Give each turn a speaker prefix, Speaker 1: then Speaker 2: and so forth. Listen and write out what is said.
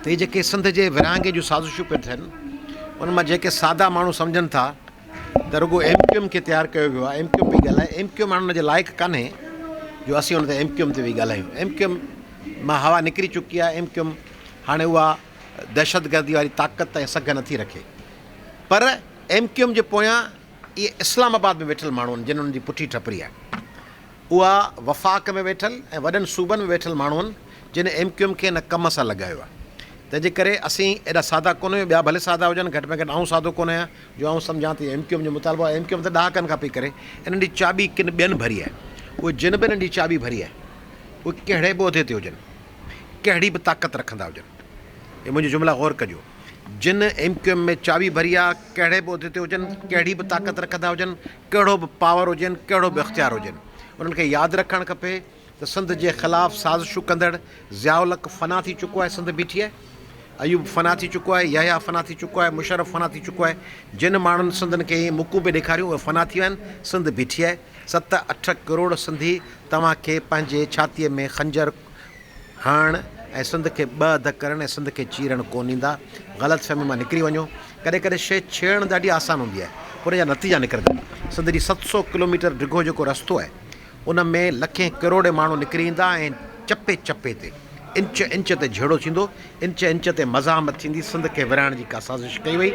Speaker 1: त इहे जेके सिंध जे विरहाङे जूं साज़िशूं पिया थियनि उन मां जेके सादा माण्हू सम्झनि था त रुॻो MQM खे तयारु कयो वियो आहे, MQM पई ॻाल्हाए, MQM माण्हुनि जे लाइक़ु कान्हे जो असीं हुन ते MQM ते वेही ॻाल्हायूं। MQM मां हवा निकिरी चुकी आहे। MQM हाणे उहा दहशतगर्दी वारी ताक़त ऐं सघ नथी रखे। पर MQM जे पोयां इहे इस्लामाबाद में वेठल माण्हू आहिनि जिन्हनि जी पुठी ठपरी आहे। उहा वफ़ाक़ में वेठल ऐं वॾनि सूबनि में वेठल माण्हू आहिनि जिन MQM खे हिन कम सां लॻायो आहे। तंहिंजे करे असीं एॾा सादा कोन आहियूं, ॿिया भले सादा हुजनि, घटि में घटि आउं सादो कोन आहियां जो आउं सम्झां थी MQM जो मुतालबो आहे। MQM त ॾहाकनि खां पई करे, इन्हनि जी चाबी किन ॿियनि भरी आहे। उहे जिन बि इन्हनि जी चाबी भरी आहे उहे कहिड़े बि उहिदे ते हुजनि, कहिड़ी बि ताक़त रखंदा हुजनि। इहे मुंहिंजी जुमिला गौर कजो। जिन MQM में चाबी भरी आहे, कहिड़े बि उहिदे ते हुजनि, कहिड़ी बि ताक़त रखंदा हुजनि, कहिड़ो बि पावर हुजनि, कहिड़ो बि इख़्तियार हुजनि, उन्हनि खे यादि रखणु खपे त सिंध जे ख़िलाफ़ु साज़िशूं कंदड़ ज़ियाउल हक़ फना थी चुको आहे, सिंध बीठी आहे। अयूब फना थी चुको आहे, यहया फना थी चुको आहे, मुशर्रफ फना थी चुको आहे। जिन माण्हुनि सिंधनि खे मुकूं पे ॾेखारियूं उहे फना थी विया आहिनि। सिंध बीठी आहे। 7-8 करोड़ सिंधी तव्हांखे पंहिंजे छातीअ में खंजर हणणु ऐं सिंध खे ॿ अध करणु ऐं सिंध खे चीरणु कोन ईंदा। ग़लति फ़हमी मां निकिरी वञो। कॾहिं कॾहिं शइ छेड़णु ॾाढी आसान हूंदी आहे पर जा नतीजा निकिरंदा। सिंध जी 700 किलोमीटर डिघो जेको रस्तो आहे उन में लखें करोड़े माण्हू निकिरी ईंदा ऐं चपे चपे ते इंच इंच ते झेड़ो थींदो, इंच इंच ते मज़ामत थींदी। सिंध खे विरहाइण जी का साज़िश कई वई।